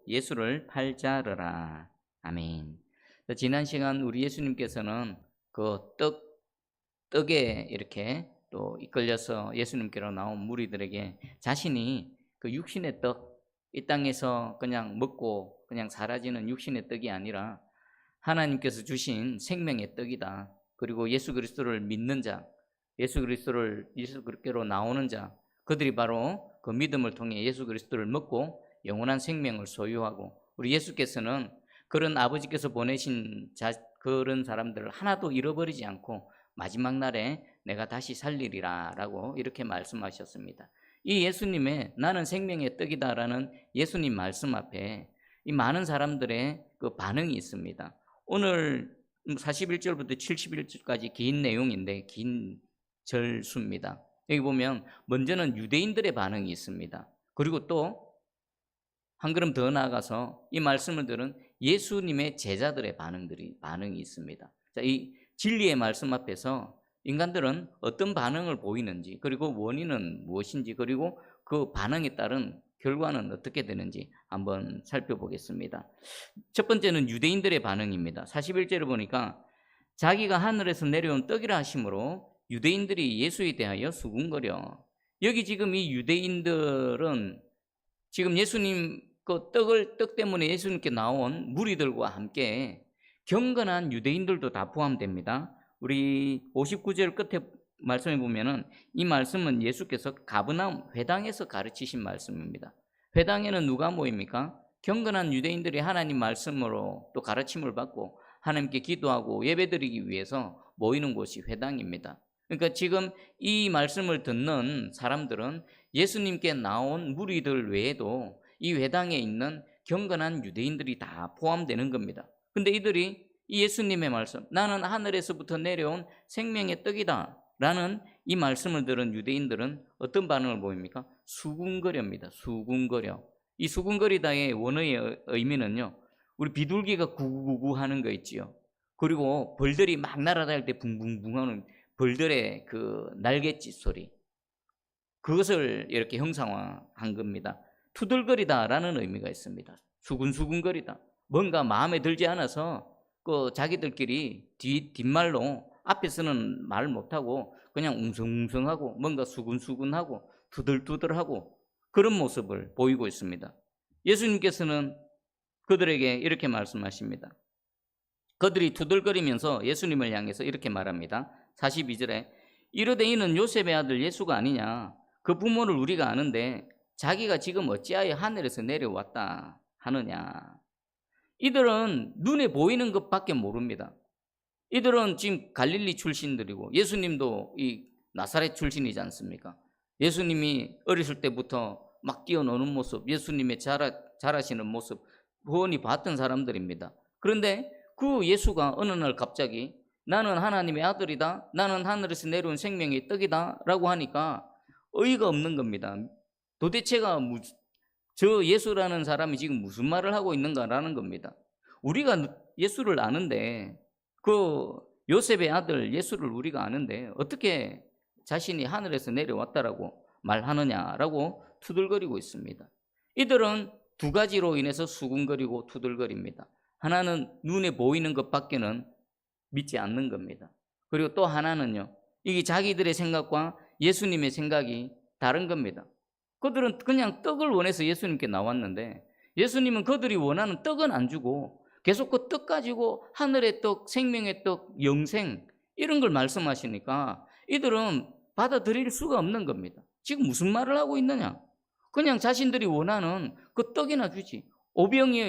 예수를 팔자르라. 아멘. 지난 시간 우리 예수님께서는 그 떡에 이렇게 또 이끌려서 예수님께로 나온 무리들에게 자신이 그 육신의 떡, 이 땅에서 그냥 먹고 그냥 사라지는 육신의 떡이 아니라 하나님께서 주신 생명의 떡이다. 그리고 예수 그리스도를 믿는 자, 예수 그리스도로 나오는 자, 그들이 바로 그 믿음을 통해 예수 그리스도를 먹고 영원한 생명을 소유하고, 우리 예수께서는 그런 아버지께서 보내신 그런 사람들을 하나도 잃어버리지 않고 마지막 날에 내가 다시 살리리라 라고 이렇게 말씀하셨습니다. 이 예수님의 나는 생명의 떡이다라는 예수님 말씀 앞에 이 많은 사람들의 그 반응이 있습니다. 오늘 41절부터 71절까지 긴 내용인데, 긴 절수입니다. 여기 보면 먼저는 유대인들의 반응이 있습니다. 그리고 또 한 걸음 더 나아가서 이 말씀을 들은 예수님의 제자들의 반응이 있습니다. 자, 이 진리의 말씀 앞에서 인간들은 어떤 반응을 보이는지, 그리고 원인은 무엇인지, 그리고 그 반응에 따른 결과는 어떻게 되는지 한번 살펴보겠습니다. 첫 번째는 유대인들의 반응입니다. 41절을 보니까 자기가 하늘에서 내려온 떡이라 하심으로 유대인들이 예수에 대하여 수군거려. 여기 지금 이 유대인들은 지금 예수님 그 떡 때문에 예수님께 나온 무리들과 함께 경건한 유대인들도 다 포함됩니다. 우리 59절 끝에 말씀해 보면은 이 말씀은 예수께서 가버나움 회당에서 가르치신 말씀입니다. 회당에는 누가 모입니까? 경건한 유대인들이 하나님 말씀으로 또 가르침을 받고 하나님께 기도하고 예배드리기 위해서 모이는 곳이 회당입니다. 그러니까 지금 이 말씀을 듣는 사람들은 예수님께 나온 무리들 외에도 이 회당에 있는 경건한 유대인들이 다 포함되는 겁니다. 근데 이들이 이 예수님의 말씀, 나는 하늘에서부터 내려온 생명의 떡이다 라는 이 말씀을 들은 유대인들은 어떤 반응을 보입니까? 수군거려입니다. 수군거려. 이 수군거리다의 원어의 의미는요, 우리 비둘기가 구구구구 하는 거 있지요. 그리고 벌들이 막 날아다닐 때 붕붕붕 하는 벌들의 그 날갯짓 소리, 그것을 이렇게 형상화한 겁니다. 투덜거리다라는 의미가 있습니다. 수군수군거리다. 뭔가 마음에 들지 않아서 그 자기들끼리 뒷말로 앞에서는 말 못하고 그냥 웅성웅성하고 뭔가 수군수군하고 투덜투덜하고 그런 모습을 보이고 있습니다. 예수님께서는 그들에게 이렇게 말씀하십니다. 그들이 투덜거리면서 예수님을 향해서 이렇게 말합니다. 42절에 이르되 이는 요셉의 아들 예수가 아니냐? 그 부모를 우리가 아는데 자기가 지금 어찌하여 하늘에서 내려왔다 하느냐? 이들은 눈에 보이는 것밖에 모릅니다. 이들은 지금 갈릴리 출신들이고 예수님도 이 나사렛 출신이지 않습니까? 예수님이 어렸을 때부터 막 뛰어노는 모습, 예수님의 자라시는 모습 뻔히 봤던 사람들입니다. 그런데 그 예수가 어느 날 갑자기 나는 하나님의 아들이다, 나는 하늘에서 내려온 생명의 떡이다 라고 하니까 어이가 없는 겁니다. 도대체가 저 예수라는 사람이 지금 무슨 말을 하고 있는가라는 겁니다. 우리가 예수를 아는데, 그 요셉의 아들 예수를 우리가 아는데 어떻게 자신이 하늘에서 내려왔다라고 말하느냐라고 투덜거리고 있습니다. 이들은 두 가지로 인해서 수군거리고 투덜거립니다. 하나는 눈에 보이는 것밖에는 믿지 않는 겁니다. 그리고 또 하나는요, 이게 자기들의 생각과 예수님의 생각이 다른 겁니다. 그들은 그냥 떡을 원해서 예수님께 나왔는데 예수님은 그들이 원하는 떡은 안 주고 계속 그 떡 가지고 하늘의 떡, 생명의 떡, 영생 이런 걸 말씀하시니까 이들은 받아들일 수가 없는 겁니다. 지금 무슨 말을 하고 있느냐? 그냥 자신들이 원하는 그 떡이나 주지.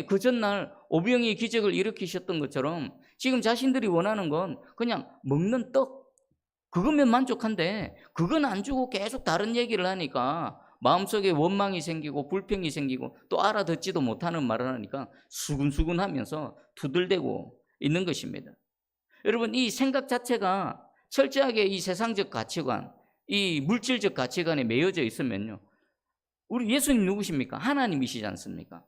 그 전날 오병이의 기적을 일으키셨던 것처럼 지금 자신들이 원하는 건 그냥 먹는 떡, 그거면 만족한데 그건 안 주고 계속 다른 얘기를 하니까 마음속에 원망이 생기고 불평이 생기고 또 알아듣지도 못하는 말을 하니까 수근수근하면서 투덜대고 있는 것입니다. 여러분, 이 생각 자체가 철저하게 이 세상적 가치관, 이 물질적 가치관에 매여져 있으면요, 우리 예수님 누구십니까? 하나님이시지 않습니까?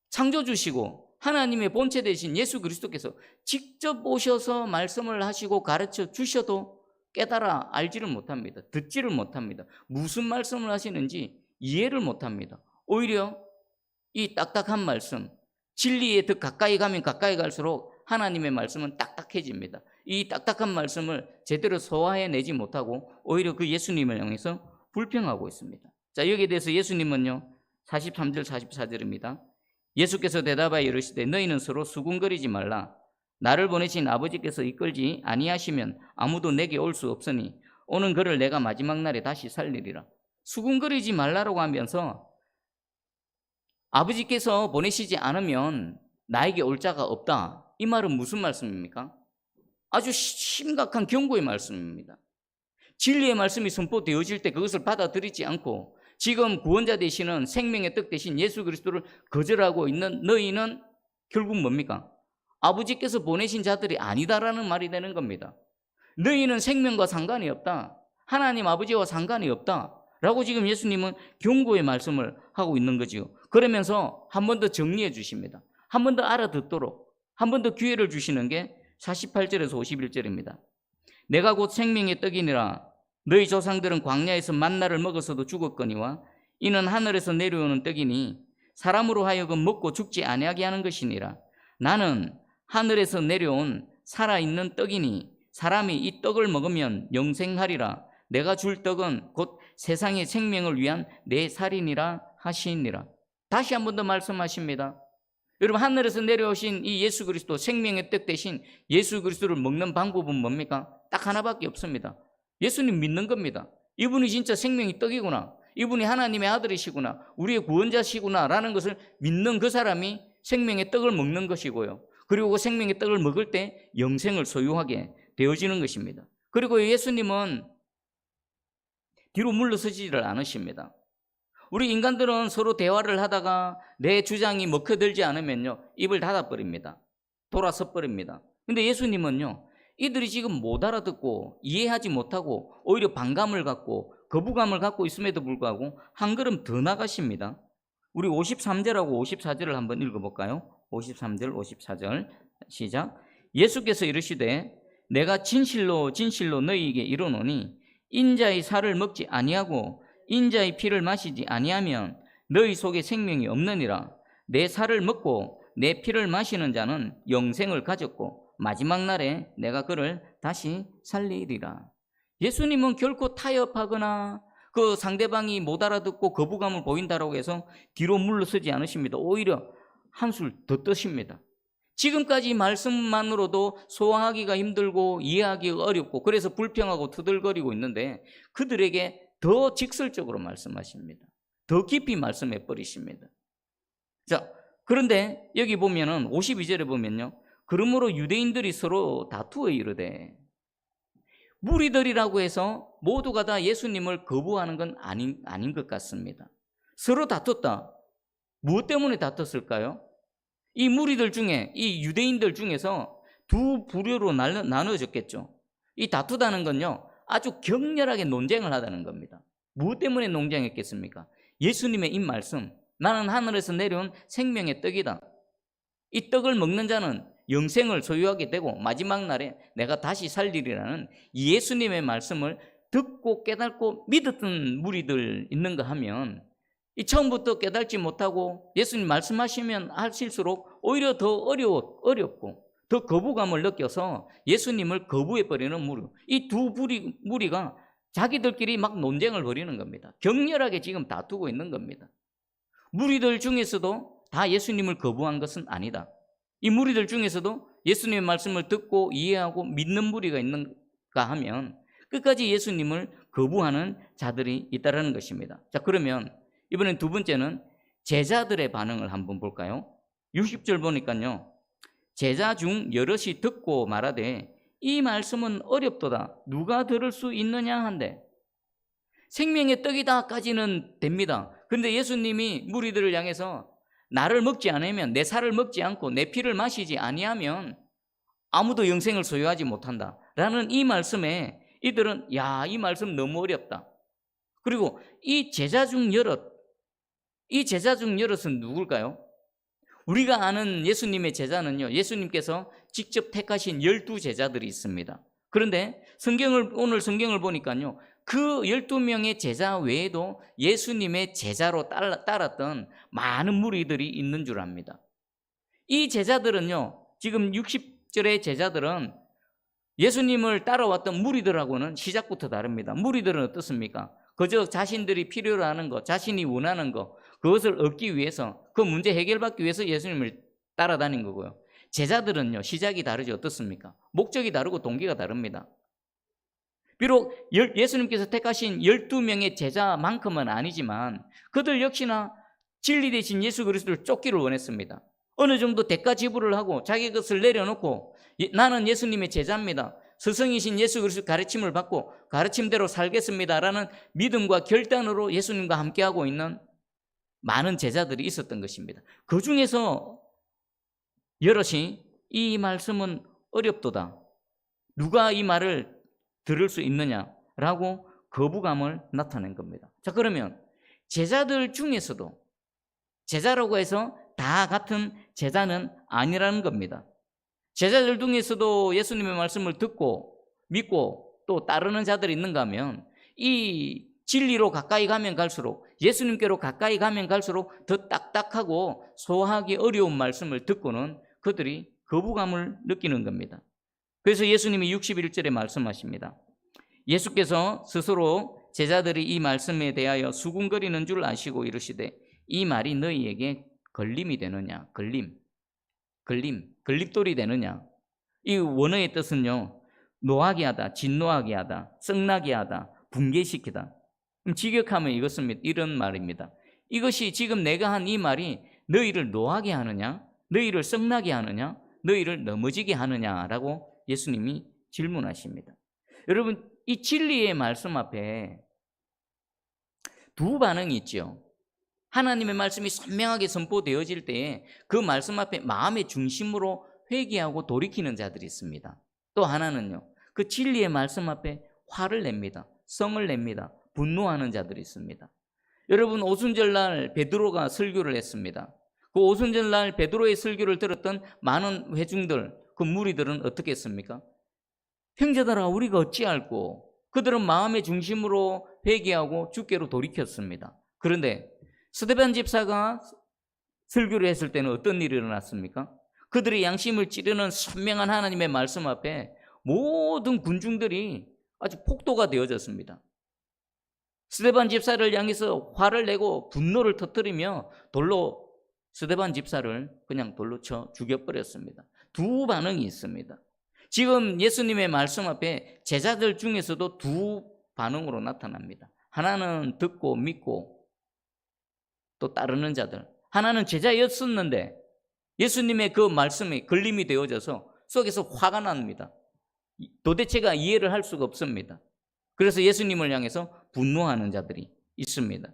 창조주시고 하나님의 본체 되신 예수 그리스도께서 직접 오셔서 말씀을 하시고 가르쳐 주셔도 깨달아 알지를 못합니다. 듣지를 못합니다. 무슨 말씀을 하시는지 이해를 못합니다. 오히려 이 딱딱한 말씀, 진리에 더 가까이 가면 가까이 갈수록 하나님의 말씀은 딱딱해집니다. 이 딱딱한 말씀을 제대로 소화해내지 못하고 오히려 그 예수님을 향해서 불평하고 있습니다. 자, 여기에 대해서 예수님은요 43절 44절입니다. 예수께서 대답하여 이르시되 너희는 서로 수군거리지 말라. 나를 보내신 아버지께서 이끌지 아니하시면 아무도 내게 올 수 없으니 오는 그를 내가 마지막 날에 다시 살리리라. 수군거리지 말라라고 하면서 아버지께서 보내시지 않으면 나에게 올 자가 없다. 이 말은 무슨 말씀입니까? 아주 심각한 경고의 말씀입니다. 진리의 말씀이 선포되어질 때 그것을 받아들이지 않고 지금 구원자 되시는 생명의 떡 대신 예수 그리스도를 거절하고 있는 너희는 결국 뭡니까? 아버지께서 보내신 자들이 아니다라는 말이 되는 겁니다. 너희는 생명과 상관이 없다. 하나님 아버지와 상관이 없다. 라고 지금 예수님은 경고의 말씀을 하고 있는 거죠. 그러면서 한 번 더 정리해 주십니다. 한 번 더 알아듣도록 한 번 더 기회를 주시는 게 48절에서 51절입니다. 내가 곧 생명의 떡이니라. 너희 조상들은 광야에서 만나를 먹어서도 죽었거니와 이는 하늘에서 내려오는 떡이니 사람으로 하여금 먹고 죽지 아니하게 하는 것이니라. 나는 하늘에서 내려온 살아있는 떡이니 사람이 이 떡을 먹으면 영생하리라. 내가 줄 떡은 곧 세상의 생명을 위한 내 살이니라 하시니라. 다시 한 번 더 말씀하십니다. 여러분, 하늘에서 내려오신 이 예수 그리스도 생명의 떡 대신 예수 그리스도를 먹는 방법은 뭡니까? 딱 하나밖에 없습니다. 예수님 믿는 겁니다. 이분이 진짜 생명의 떡이구나, 이분이 하나님의 아들이시구나, 우리의 구원자시구나 라는 것을 믿는 그 사람이 생명의 떡을 먹는 것이고요, 그리고 그 생명의 떡을 먹을 때 영생을 소유하게 되어지는 것입니다. 그리고 예수님은 뒤로 물러서지를 않으십니다. 우리 인간들은 서로 대화를 하다가 내 주장이 먹혀들지 않으면요 입을 닫아버립니다. 돌아서 버립니다. 근데 예수님은요 이들이 지금 못 알아듣고 이해하지 못하고 오히려 반감을 갖고 거부감을 갖고 있음에도 불구하고 한 걸음 더 나가십니다. 우리 53절하고 54절을 한번 읽어볼까요? 53절 54절 시작. 예수께서 이르시되 내가 진실로 진실로 너희에게 이르노니 인자의 살을 먹지 아니하고 인자의 피를 마시지 아니하면 너희 속에 생명이 없느니라. 내 살을 먹고 내 피를 마시는 자는 영생을 가졌고 마지막 날에 내가 그를 다시 살리리라. 예수님은 결코 타협하거나 그 상대방이 못 알아듣고 거부감을 보인다고 해서 뒤로 물러서지 않으십니다. 오히려 한술 더 뜨십니다. 지금까지 말씀만으로도 소화하기가 힘들고 이해하기가 어렵고 그래서 불평하고 투덜거리고 있는데 그들에게 더 직설적으로 말씀하십니다. 더 깊이 말씀해 버리십니다. 자, 그런데 여기 보면은 52절에 보면요, 그러므로 유대인들이 서로 다투어 이르되, 무리들이라고 해서 모두가 다 예수님을 거부하는 건 아닌 것 같습니다. 서로 다퉜다. 무엇 때문에 다퉜을까요? 이 무리들 중에, 이 유대인들 중에서 두 부류로 나눠졌겠죠. 이 다투다는 건요 아주 격렬하게 논쟁을 하다는 겁니다. 무엇 때문에 논쟁했겠습니까? 예수님의 이 말씀, 나는 하늘에서 내려온 생명의 떡이다, 이 떡을 먹는 자는 영생을 소유하게 되고 마지막 날에 내가 다시 살리리라는 예수님의 말씀을 듣고 깨닫고 믿었던 무리들 있는가 하면, 이 처음부터 깨닫지 못하고 예수님 말씀하시면 하실수록 오히려 더 어렵고 더 거부감을 느껴서 예수님을 거부해버리는 무리, 이 두 무리가 자기들끼리 막 논쟁을 벌이는 겁니다. 격렬하게 지금 다투고 있는 겁니다. 무리들 중에서도 다 예수님을 거부한 것은 아니다. 이 무리들 중에서도 예수님의 말씀을 듣고 이해하고 믿는 무리가 있는가 하면 끝까지 예수님을 거부하는 자들이 있다는 것입니다. 자, 그러면 이번엔 두 번째는 제자들의 반응을 한번 볼까요? 60절 보니까요, 제자 중 여럿이 듣고 말하되 이 말씀은 어렵도다. 누가 들을 수 있느냐 한데, 생명의 떡이다까지는 됩니다. 그런데 예수님이 무리들을 향해서 나를 먹지 않으면, 내 살을 먹지 않고 내 피를 마시지 아니하면 아무도 영생을 소유하지 못한다 라는 이 말씀에 이들은 야, 이 말씀 너무 어렵다. 그리고 이 제자 중 여럿, 이 제자 중 여럿은 누굴까요? 우리가 아는 예수님의 제자는요, 예수님께서 직접 택하신 12 제자들이 있습니다. 그런데 오늘 성경을 보니까요, 그 12명의 제자 외에도 예수님의 제자로 따랐던 많은 무리들이 있는 줄 압니다. 이 제자들은요, 지금 60절의 제자들은 예수님을 따라왔던 무리들하고는 시작부터 다릅니다. 무리들은 어떻습니까? 그저 자신들이 필요로 하는 것, 자신이 원하는 것, 그것을 얻기 위해서, 그 문제 해결받기 위해서 예수님을 따라다닌 거고요. 제자들은요, 시작이 다르지. 어떻습니까? 목적이 다르고 동기가 다릅니다. 비록 예수님께서 택하신 12명의 제자만큼은 아니지만 그들 역시나 진리 대신 예수 그리스도를 쫓기를 원했습니다. 어느 정도 대가 지불을 하고 자기 것을 내려놓고 나는 예수님의 제자입니다, 스승이신 예수 그리스도 가르침을 받고 가르침대로 살겠습니다라는 믿음과 결단으로 예수님과 함께하고 있는 많은 제자들이 있었던 것입니다. 그 중에서 여럿이 이 말씀은 어렵도다, 누가 이 말을 들을 수 있느냐라고 거부감을 나타낸 겁니다. 자, 그러면 제자들 중에서도 제자라고 해서 다 같은 제자는 아니라는 겁니다. 제자들 중에서도 예수님의 말씀을 듣고 믿고 또 따르는 자들이 있는가 하면 이 진리로 가까이 가면 갈수록, 예수님께로 가까이 가면 갈수록 더 딱딱하고 소화하기 어려운 말씀을 듣고는 그들이 거부감을 느끼는 겁니다. 그래서 예수님이 61절에 말씀하십니다. 예수께서 스스로 제자들이 이 말씀에 대하여 수군거리는 줄 아시고 이르시되 이 말이 너희에게 걸림이 되느냐. 걸림돌이 되느냐. 이 원어의 뜻은요, 노하게 하다, 진노하게 하다, 썩나게 하다, 붕괴시키다. 직역하면 이런 말입니다. 이것이 지금 내가 한 이 말이 너희를 노하게 하느냐, 너희를 썩나게 하느냐, 너희를 넘어지게 하느냐라고 예수님이 질문하십니다. 여러분, 이 진리의 말씀 앞에 두 반응이 있죠. 하나님의 말씀이 선명하게 선포되어질 때에 그 말씀 앞에 마음의 중심으로 회개하고 돌이키는 자들이 있습니다. 또 하나는요, 그 진리의 말씀 앞에 화를 냅니다. 성을 냅니다. 분노하는 자들이 있습니다. 여러분, 오순절날 베드로가 설교를 했습니다. 그 오순절날 베드로의 설교를 들었던 많은 회중들, 그 무리들은 어떻게 했습니까? 형제들아, 우리가 어찌할꼬? 그들은 마음의 중심으로 회개하고 주께로 돌이켰습니다. 그런데 스데반 집사가 설교를 했을 때는 어떤 일이 일어났습니까? 그들의 양심을 찌르는 선명한 하나님의 말씀 앞에 모든 군중들이 아주 폭도가 되어졌습니다. 스데반 집사를 향해서 화를 내고 분노를 터뜨리며 돌로 스데반 집사를 그냥 돌로 쳐 죽여버렸습니다. 두 반응이 있습니다. 지금 예수님의 말씀 앞에 제자들 중에서도 두 반응으로 나타납니다. 하나는 듣고 믿고 또 따르는 자들, 하나는 제자였었는데 예수님의 그 말씀에 걸림이 되어져서 속에서 화가 납니다. 도대체가 이해를 할 수가 없습니다. 그래서 예수님을 향해서 분노하는 자들이 있습니다.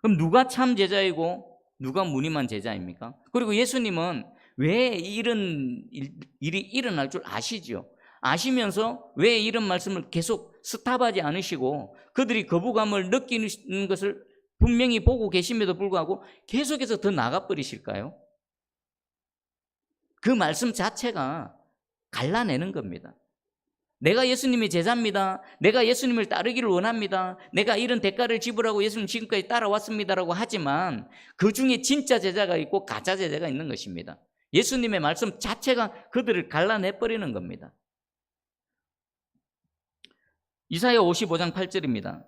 그럼 누가 참 제자이고 누가 무늬만 제자입니까? 그리고 예수님은 왜 이런 일이 일어날 줄 아시죠? 아시면서 왜 이런 말씀을 계속 스탑하지 않으시고 그들이 거부감을 느끼는 것을 분명히 보고 계심에도 불구하고 계속해서 더 나가버리실까요? 그 말씀 자체가 갈라내는 겁니다. 내가 예수님의 제자입니다, 내가 예수님을 따르기를 원합니다, 내가 이런 대가를 지불하고 예수님 지금까지 따라왔습니다라고 하지만 그 중에 진짜 제자가 있고 가짜 제자가 있는 것입니다. 예수님의 말씀 자체가 그들을 갈라내버리는 겁니다. 이사야 55장 8절입니다.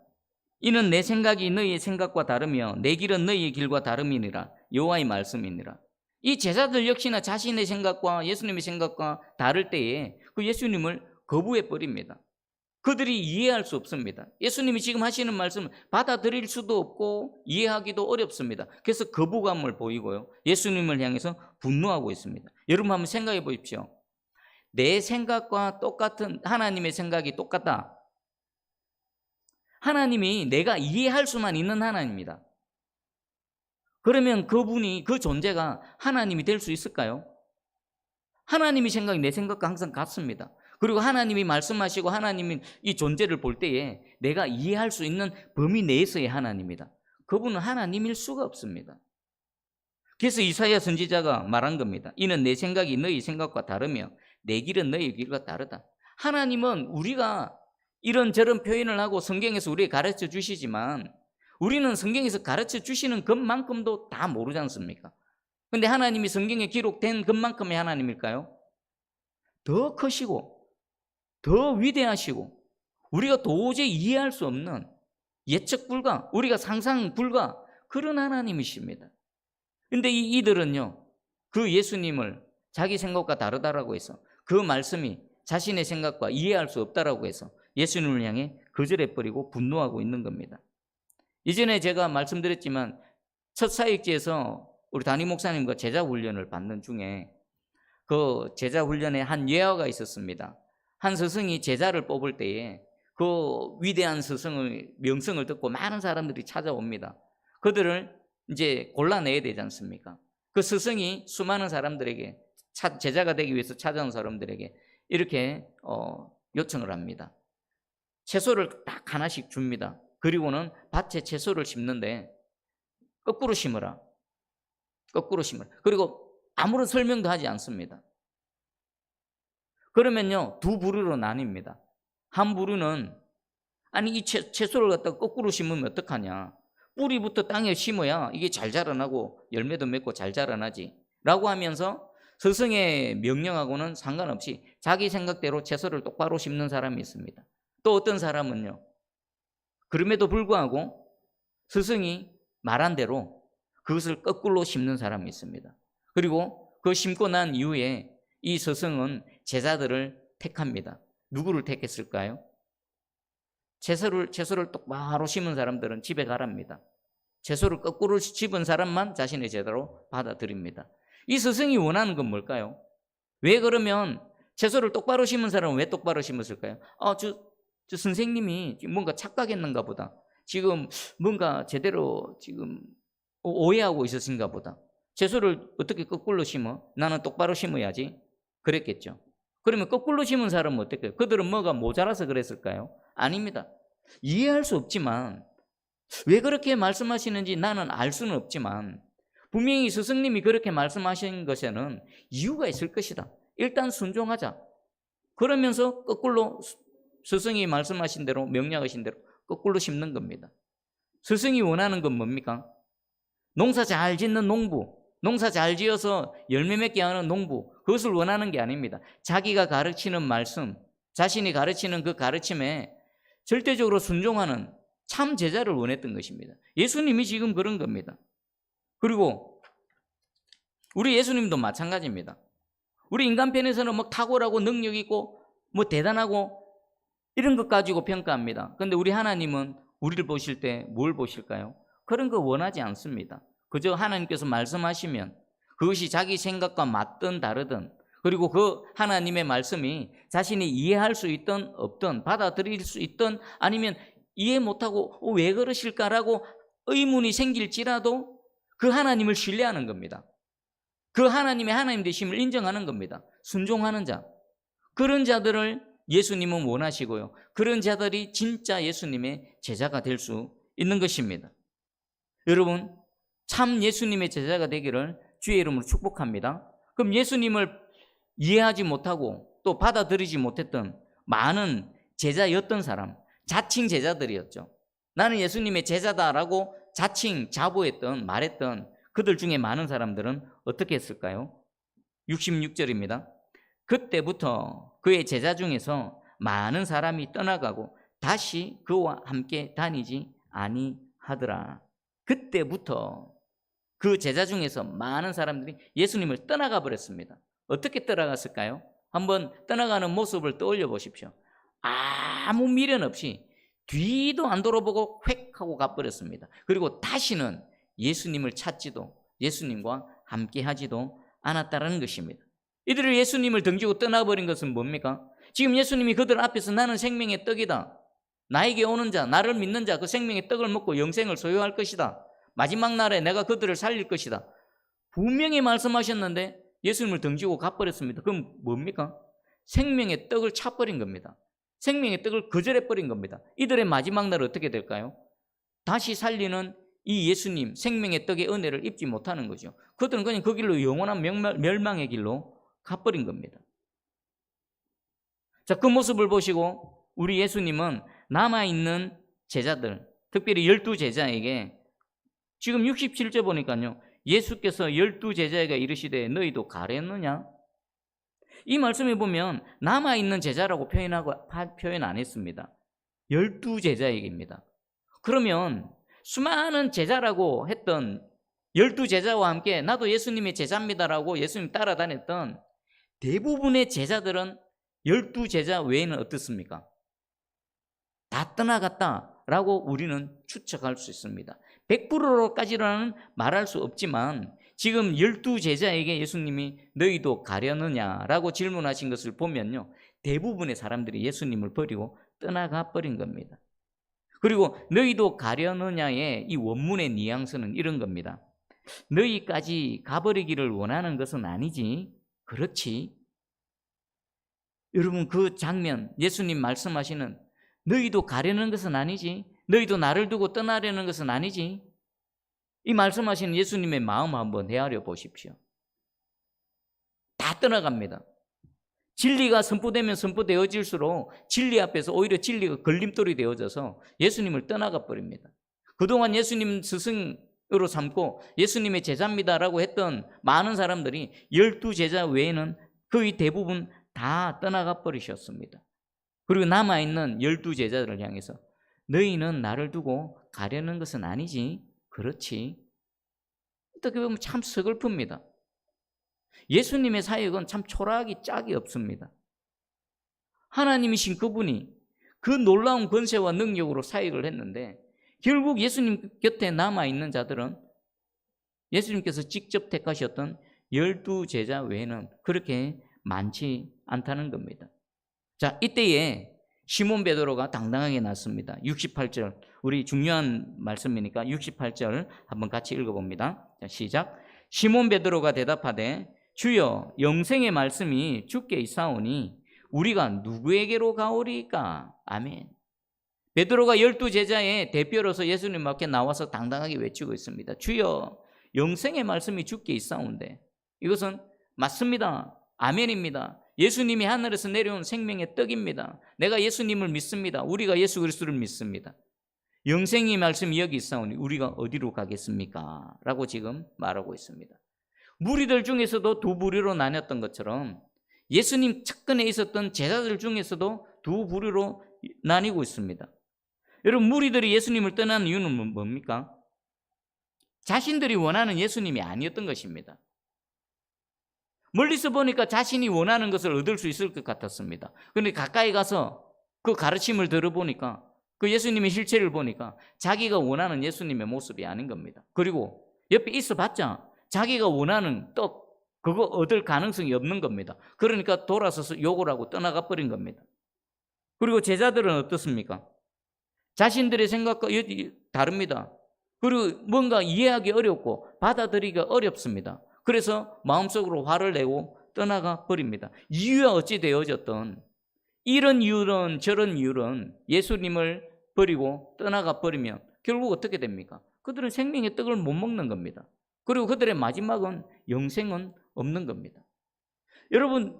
이는 내 생각이 너희의 생각과 다르며 내 길은 너희의 길과 다름이니라. 여호와의 말씀이니라. 이 제자들 역시나 자신의 생각과 예수님의 생각과 다를 때에 그 예수님을 거부해버립니다. 그들이 이해할 수 없습니다. 예수님이 지금 하시는 말씀을 받아들일 수도 없고 이해하기도 어렵습니다. 그래서 거부감을 보이고요, 예수님을 향해서 분노하고 있습니다. 여러분 한번 생각해 보십시오. 내 생각과 똑같은, 하나님의 생각이 똑같다. 하나님이 내가 이해할 수만 있는 하나님입니다. 그러면 그분이, 그 존재가 하나님이 될 수 있을까요? 하나님의 생각이 내 생각과 항상 같습니다. 그리고 하나님이 말씀하시고 하나님이 이 존재를 볼 때에 내가 이해할 수 있는 범위 내에서의 하나님이다. 그분은 하나님일 수가 없습니다. 그래서 이사야 선지자가 말한 겁니다. 이는 내 생각이 너희 생각과 다르며 내 길은 너희 길과 다르다. 하나님은 우리가 이런저런 표현을 하고 성경에서 우리에게 가르쳐 주시지만 우리는 성경에서 가르쳐 주시는 것만큼도 다 모르지 않습니까? 근데 하나님이 성경에 기록된 것만큼의 하나님일까요? 더 크시고 더 위대하시고 우리가 도저히 이해할 수 없는 예측 불가, 우리가 상상 불가 그런 하나님이십니다. 근데 이들은요, 그 예수님을 자기 생각과 다르다라고 해서 그 말씀이 자신의 생각과 이해할 수 없다라고 해서 예수님을 향해 거절해버리고 분노하고 있는 겁니다. 이전에 제가 말씀드렸지만 첫 사역지에서 우리 담임 목사님과 제자 훈련을 받는 중에 그 제자 훈련에 한 예화가 있었습니다. 한 스승이 제자를 뽑을 때에 그 위대한 스승의 명성을 듣고 많은 사람들이 찾아옵니다. 그들을 이제 골라내야 되지 않습니까? 그 스승이 수많은 사람들에게 제자가 되기 위해서 찾아온 사람들에게 이렇게 요청을 합니다. 채소를 딱 하나씩 줍니다. 그리고는 밭에 채소를 심는데 거꾸로 심으라. 거꾸로 심으라. 그리고 아무런 설명도 하지 않습니다. 그러면요, 두 부류로 나뉩니다. 한 부류는 아니 이 채소를 갖다가 거꾸로 심으면 어떡하냐. 뿌리부터 땅에 심어야 이게 잘 자라나고 열매도 맺고 잘 자라나지 라고 하면서 스승의 명령하고는 상관없이 자기 생각대로 채소를 똑바로 심는 사람이 있습니다. 또 어떤 사람은요, 그럼에도 불구하고 스승이 말한 대로 그것을 거꾸로 심는 사람이 있습니다. 그리고 그 심고 난 이후에 이 스승은 제자들을 택합니다. 누구를 택했을까요? 채소를 똑바로 심은 사람들은 집에 가랍니다. 채소를 거꾸로 집은 사람만 자신의 제자로 받아들입니다. 이 스승이 원하는 건 뭘까요? 왜 그러면 채소를 똑바로 심은 사람은 왜 똑바로 심었을까요? 저 선생님이 뭔가 착각했는가 보다. 지금 뭔가 제대로 지금 오해하고 있으신가 보다. 채소를 어떻게 거꾸로 심어? 나는 똑바로 심어야지. 그랬겠죠. 그러면 거꾸로 심은 사람은 어떨까요? 그들은 뭐가 모자라서 그랬을까요? 아닙니다. 이해할 수 없지만 왜 그렇게 말씀하시는지 나는 알 수는 없지만 분명히 스승님이 그렇게 말씀하신 것에는 이유가 있을 것이다. 일단 순종하자. 그러면서 거꾸로 스승이 말씀하신 대로 명령하신 대로 거꾸로 심는 겁니다. 스승이 원하는 건 뭡니까? 농사 잘 짓는 농부, 농사 잘 지어서 열매 맺게 하는 농부, 그것을 원하는 게 아닙니다. 자기가 가르치는 말씀, 자신이 가르치는 그 가르침에 절대적으로 순종하는 참 제자를 원했던 것입니다. 예수님이 지금 그런 겁니다. 그리고 우리 예수님도 마찬가지입니다. 우리 인간편에서는 뭐 탁월하고 능력 있고 뭐 대단하고 이런 것 가지고 평가합니다. 그런데 우리 하나님은 우리를 보실 때 뭘 보실까요? 그런 거 원하지 않습니다. 그저 하나님께서 말씀하시면 그것이 자기 생각과 맞든 다르든, 그리고 그 하나님의 말씀이 자신이 이해할 수 있든 없든 받아들일 수 있든 아니면 이해 못하고 왜 그러실까라고 의문이 생길지라도 그 하나님을 신뢰하는 겁니다. 그 하나님의 하나님 되심을 인정하는 겁니다. 순종하는 자, 그런 자들을 예수님은 원하시고요, 그런 자들이 진짜 예수님의 제자가 될 수 있는 것입니다. 여러분, 참 예수님의 제자가 되기를 주의 이름으로 축복합니다. 그럼 예수님을 이해하지 못하고 또 받아들이지 못했던 많은 제자였던 사람, 자칭 제자들이었죠. 나는 예수님의 제자다라고 자칭 자부했던, 말했던 그들 중에 많은 사람들은 어떻게 했을까요? 66절입니다. 그때부터 그의 제자 중에서 많은 사람이 떠나가고 다시 그와 함께 다니지 아니하더라. 그때부터 그 제자 중에서 많은 사람들이 예수님을 떠나가 버렸습니다. 어떻게 떠나갔을까요? 한번 떠나가는 모습을 떠올려 보십시오. 아무 미련 없이 뒤도 안 돌아보고 획 하고 가버렸습니다. 그리고 다시는 예수님을 찾지도 예수님과 함께 하지도 않았다는 것입니다. 이들을 예수님을 등지고 떠나버린 것은 뭡니까? 지금 예수님이 그들 앞에서 나는 생명의 떡이다, 나에게 오는 자, 나를 믿는 자 그 생명의 떡을 먹고 영생을 소유할 것이다, 마지막 날에 내가 그들을 살릴 것이다, 분명히 말씀하셨는데 예수님을 등지고 가버렸습니다. 그럼 뭡니까? 생명의 떡을 차버린 겁니다. 생명의 떡을 거절해버린 겁니다. 이들의 마지막 날은 어떻게 될까요? 다시 살리는 이 예수님 생명의 떡의 은혜를 입지 못하는 거죠. 그들은 그냥 그 길로 영원한 멸망의 길로 가버린 겁니다. 자, 그 모습을 보시고 우리 예수님은 남아있는 제자들, 특별히 12제자에게 지금 67절 보니까요, 예수께서 12제자에게 이르시되 너희도 가려느냐? 이 말씀에 보면 남아있는 제자라고 표현 안 했습니다. 12제자에게입니다. 그러면 수많은 제자라고 했던 12제자와 함께 나도 예수님의 제자입니다라고 예수님 따라다녔던 대부분의 제자들은 12제자 외에는 어떻습니까? 다 떠나갔다라고 우리는 추측할 수 있습니다. 100%까지는 말할 수 없지만 지금 12제자에게 예수님이 너희도 가려느냐라고 질문하신 것을 보면요, 대부분의 사람들이 예수님을 버리고 떠나가 버린 겁니다. 그리고 너희도 가려느냐의 이 원문의 뉘앙스는 이런 겁니다. 너희까지 가버리기를 원하는 것은 아니지. 그렇지. 여러분, 그 장면, 예수님 말씀하시는 너희도 가려는 것은 아니지, 너희도 나를 두고 떠나려는 것은 아니지, 이 말씀하시는 예수님의 마음 한번 헤아려 보십시오. 다 떠나갑니다. 진리가 선포되면 선포되어질수록 진리 앞에서 오히려 진리가 걸림돌이 되어져서 예수님을 떠나가 버립니다. 그동안 예수님 스승으로 삼고 예수님의 제자입니다라고 했던 많은 사람들이 12제자 외에는 거의 대부분 다 떠나가 버리셨습니다. 그리고 남아있는 12제자들을 향해서 너희는 나를 두고 가려는 것은 아니지. 그렇지. 어떻게 보면 참 서글픕니다. 예수님의 사역은 참 초라하기 짝이 없습니다. 하나님이신 그분이 그 놀라운 권세와 능력으로 사역을 했는데 결국 예수님 곁에 남아있는 자들은 예수님께서 직접 택하셨던 12제자 외에는 그렇게 많지 않다는 겁니다. 자, 이때에 시몬 베드로가 당당하게 났습니다. 68절, 우리 중요한 말씀이니까 68절 한번 같이 읽어봅니다. 자, 시작. 시몬 베드로가 대답하되 주여, 영생의 말씀이 주께 있사오니 우리가 누구에게로 가오리까? 아멘. 베드로가 12제자의 대표로서 예수님 앞에 나와서 당당하게 외치고 있습니다. 주여, 영생의 말씀이 주께 있사온데, 이것은 맞습니다. 아멘입니다. 예수님이 하늘에서 내려온 생명의 떡입니다. 내가 예수님을 믿습니다. 우리가 예수 그리스도를 믿습니다. 영생의 말씀이 여기 있사오니 우리가 어디로 가겠습니까? 라고 지금 말하고 있습니다. 무리들 중에서도 두 부류로 나뉘었던 것처럼 예수님 측근에 있었던 제자들 중에서도 두 부류로 나뉘고 있습니다. 여러분, 무리들이 예수님을 떠난 이유는 뭡니까? 자신들이 원하는 예수님이 아니었던 것입니다. 멀리서 보니까 자신이 원하는 것을 얻을 수 있을 것 같았습니다. 그런데 가까이 가서 그 가르침을 들어보니까, 그 예수님의 실체를 보니까 자기가 원하는 예수님의 모습이 아닌 겁니다. 그리고 옆에 있어봤자 자기가 원하는 떡, 그거 얻을 가능성이 없는 겁니다. 그러니까 돌아서서 욕을 하고 떠나가 버린 겁니다. 그리고 제자들은 어떻습니까? 자신들의 생각과 다릅니다. 그리고 뭔가 이해하기 어렵고 받아들이기 어렵습니다. 그래서 마음속으로 화를 내고 떠나가 버립니다. 이유가 어찌 되어졌던 이런 이유는 저런 이유는 예수님을 버리고 떠나가 버리면 결국 어떻게 됩니까? 그들은 생명의 떡을 못 먹는 겁니다. 그리고 그들의 마지막은 영생은 없는 겁니다. 여러분,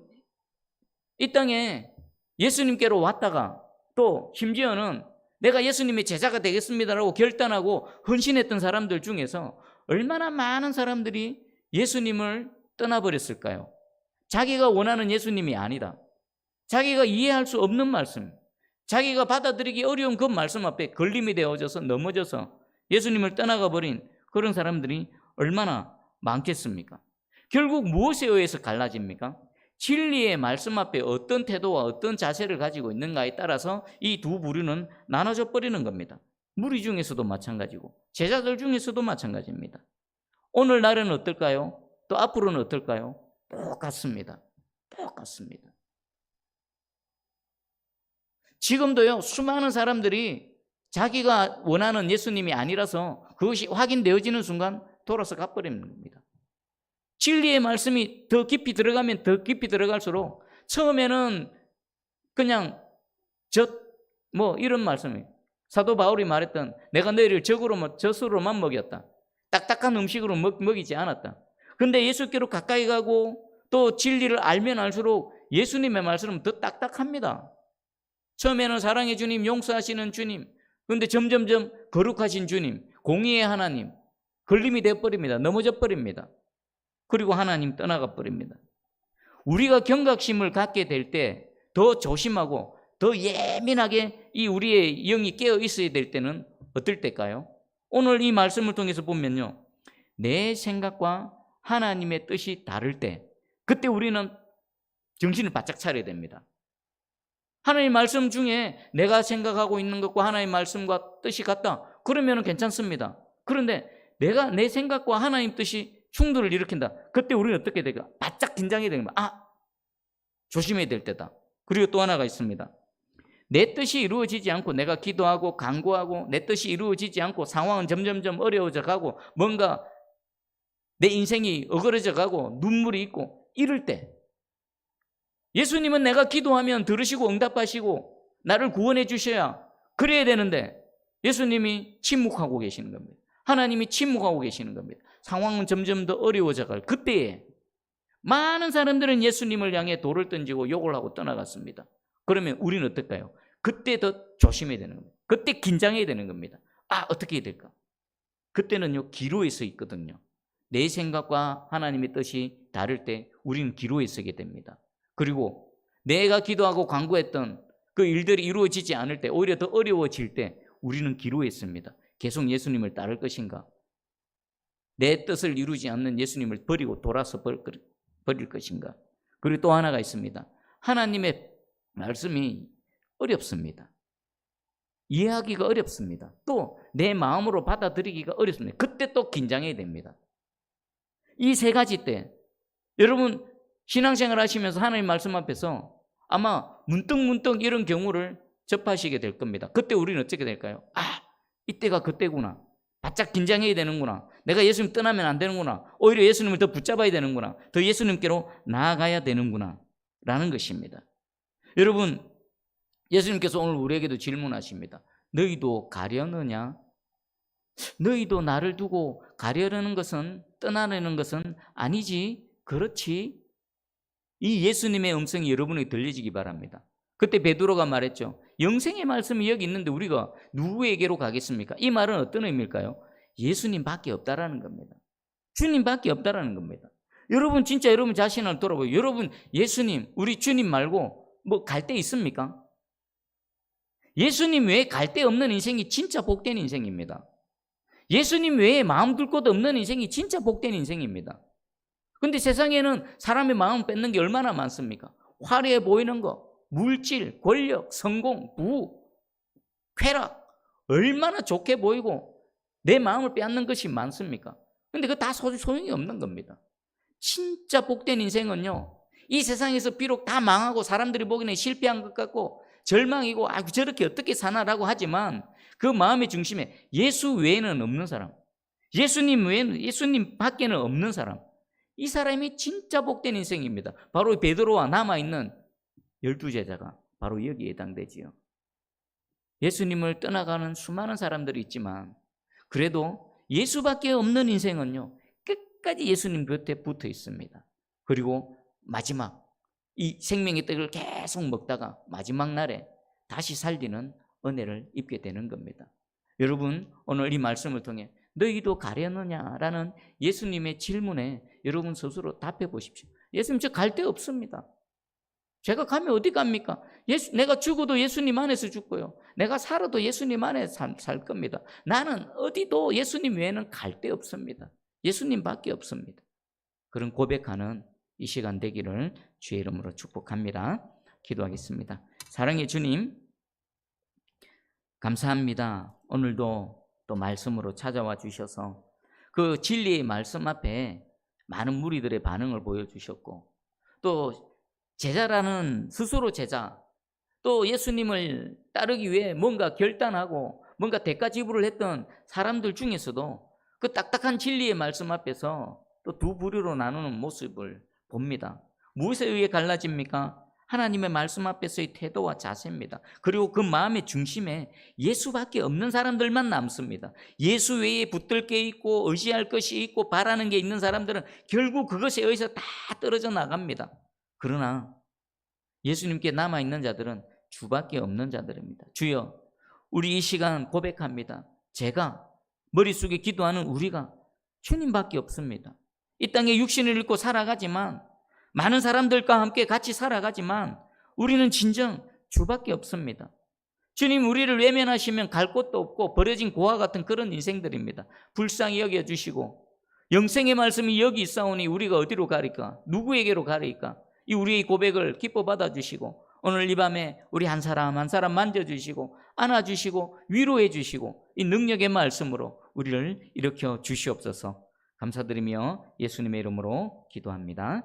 이 땅에 예수님께로 왔다가 또 심지어는 내가 예수님의 제자가 되겠습니다라고 결단하고 헌신했던 사람들 중에서 얼마나 많은 사람들이 예수님을 떠나버렸을까요? 자기가 원하는 예수님이 아니다, 자기가 이해할 수 없는 말씀, 자기가 받아들이기 어려운 그 말씀 앞에 걸림이 되어져서 넘어져서 예수님을 떠나가 버린 그런 사람들이 얼마나 많겠습니까? 결국 무엇에 의해서 갈라집니까? 진리의 말씀 앞에 어떤 태도와 어떤 자세를 가지고 있는가에 따라서 이 두 부류는 나눠져 버리는 겁니다. 무리 중에서도 마찬가지고 제자들 중에서도 마찬가지입니다. 오늘날은 어떨까요? 또 앞으로는 어떨까요? 똑같습니다. 똑같습니다. 지금도요, 수많은 사람들이 자기가 원하는 예수님이 아니라서 그것이 확인되어지는 순간 돌아서 가버리는 겁니다. 진리의 말씀이 더 깊이 들어가면 더 깊이 들어갈수록 처음에는 그냥 이런 말씀이에요. 사도 바울이 말했던 내가 너희를 젖으로만 먹였다. 딱딱한 음식으로 먹이지 않았다. 근데 예수께로 가까이 가고 또 진리를 알면 알수록 예수님의 말씀은 더 딱딱합니다. 처음에는 사랑의 주님, 용서하시는 주님, 그런데 점점점 거룩하신 주님, 공의의 하나님, 걸림이 되어버립니다. 넘어져 버립니다. 그리고 하나님 떠나가 버립니다. 우리가 경각심을 갖게 될 때 더 조심하고 더 예민하게 이 우리의 영이 깨어 있어야 될 때는 어떨 때일까요? 오늘 이 말씀을 통해서 보면요, 내 생각과 하나님의 뜻이 다를 때, 그때 우리는 정신을 바짝 차려야 됩니다. 하나님 말씀 중에 내가 생각하고 있는 것과 하나님 말씀과 뜻이 같다, 그러면 괜찮습니다. 그런데 내가 내 생각과 하나님 뜻이 충돌을 일으킨다, 그때 우리는 어떻게 될까? 바짝 긴장해야 되는 거야. 조심해야 될 때다. 그리고 또 하나가 있습니다. 내 뜻이 이루어지지 않고 내가 기도하고 간구하고 내 뜻이 이루어지지 않고 상황은 점점점 어려워져 가고 뭔가 내 인생이 어그러져 가고 눈물이 있고 이럴 때, 예수님은 내가 기도하면 들으시고 응답하시고 나를 구원해 주셔야 그래야 되는데 예수님이 침묵하고 계시는 겁니다. 하나님이 침묵하고 계시는 겁니다. 상황은 점점 더 어려워져 갈 그때에 많은 사람들은 예수님을 향해 돌을 던지고 욕을 하고 떠나갔습니다. 그러면 우리는 어떨까요? 그때 더 조심해야 되는 겁니다. 그때 긴장해야 되는 겁니다. 어떻게 해야 될까? 그때는요, 기로에 서 있거든요. 내 생각과 하나님의 뜻이 다를 때 우리는 기로에 서게 됩니다. 그리고 내가 기도하고 간구했던 그 일들이 이루어지지 않을 때, 오히려 더 어려워질 때 우리는 기로에 섭니다. 계속 예수님을 따를 것인가? 내 뜻을 이루지 않는 예수님을 버리고 돌아서 버릴 것인가? 그리고 또 하나가 있습니다. 하나님의 말씀이 어렵습니다. 이해하기가 어렵습니다. 또 내 마음으로 받아들이기가 어렵습니다. 그때 또 긴장해야 됩니다. 이 세 가지 때 여러분 신앙생활 하시면서 하나님 말씀 앞에서 아마 문득문득 이런 경우를 접하시게 될 겁니다. 그때 우리는 어떻게 될까요? 이때가 그때구나. 바짝 긴장해야 되는구나. 내가 예수님 떠나면 안 되는구나. 오히려 예수님을 더 붙잡아야 되는구나. 더 예수님께로 나아가야 되는구나 라는 것입니다. 여러분, 예수님께서 오늘 우리에게도 질문하십니다. 너희도 가려느냐? 너희도 나를 두고 가려는 것은, 떠나려는 것은 아니지? 그렇지? 이 예수님의 음성이 여러분에게 들려지기 바랍니다. 그때 베드로가 말했죠. 영생의 말씀이 여기 있는데 우리가 누구에게로 가겠습니까? 이 말은 어떤 의미일까요? 예수님밖에 없다라는 겁니다. 주님밖에 없다라는 겁니다. 여러분 진짜 여러분 자신을 돌아보고, 여러분 예수님, 우리 주님 말고 뭐 갈 데 있습니까? 예수님 외에 갈 데 없는 인생이 진짜 복된 인생입니다. 예수님 외에 마음 둘 곳 없는 인생이 진짜 복된 인생입니다. 근데 세상에는 사람의 마음 뺏는 게 얼마나 많습니까? 화려해 보이는 거, 물질, 권력, 성공, 부귀, 쾌락, 얼마나 좋게 보이고 내 마음을 빼앗는 것이 많습니까? 근데 그거 다 소용이 없는 겁니다. 진짜 복된 인생은요, 이 세상에서 비록 다 망하고 사람들이 보기에는 실패한 것 같고 절망이고 저렇게 어떻게 사나라고 하지만 그 마음의 중심에 예수 외에는 없는 사람, 예수님 외에는, 예수님 밖에는 없는 사람, 이 사람이 진짜 복된 인생입니다. 바로 베드로와 남아있는 12제자가 바로 여기에 해당되지요. 예수님을 떠나가는 수많은 사람들이 있지만 그래도 예수밖에 없는 인생은요, 끝까지 예수님 곁에 붙어 있습니다. 그리고 마지막 이 생명의 떡을 계속 먹다가 마지막 날에 다시 살리는 은혜를 입게 되는 겁니다. 여러분, 오늘 이 말씀을 통해 너희도 가려느냐라는 예수님의 질문에 여러분 스스로 답해 보십시오. 예수님, 저 갈 데 없습니다. 제가 가면 어디 갑니까? 내가 죽어도 예수님 안에서 죽고요, 내가 살아도 예수님 안에 살 겁니다. 나는 어디도 예수님 외에는 갈 데 없습니다. 예수님밖에 없습니다. 그런 고백하는 이 시간 되기를 주의 이름으로 축복합니다. 기도하겠습니다. 사랑의 주님, 감사합니다. 오늘도 또 말씀으로 찾아와 주셔서 그 진리의 말씀 앞에 많은 무리들의 반응을 보여주셨고, 또 제자라는 스스로 제자, 또 예수님을 따르기 위해 뭔가 결단하고 뭔가 대가 지불을 했던 사람들 중에서도 그 딱딱한 진리의 말씀 앞에서 또 두 부류로 나누는 모습을 봅니다. 무엇에 의해 갈라집니까? 하나님의 말씀 앞에서의 태도와 자세입니다. 그리고 그 마음의 중심에 예수밖에 없는 사람들만 남습니다. 예수 외에 붙들 게 있고 의지할 것이 있고 바라는 게 있는 사람들은 결국 그것에 의해서 다 떨어져 나갑니다. 그러나 예수님께 남아있는 자들은 주밖에 없는 자들입니다. 주여, 우리 이 시간 고백합니다. 제가, 머릿속에 기도하는 우리가 주님밖에 없습니다. 이 땅에 육신을 입고 살아가지만, 많은 사람들과 함께 같이 살아가지만 우리는 진정 주밖에 없습니다. 주님, 우리를 외면하시면 갈 곳도 없고 버려진 고아 같은 그런 인생들입니다. 불쌍히 여겨주시고, 영생의 말씀이 여기 있사오니 우리가 어디로 가리까? 누구에게로 가리까? 이 우리의 고백을 기뻐 받아주시고, 오늘 이 밤에 우리 한 사람 한 사람 만져주시고 안아주시고 위로해 주시고, 이 능력의 말씀으로 우리를 일으켜 주시옵소서. 감사드리며 예수님의 이름으로 기도합니다.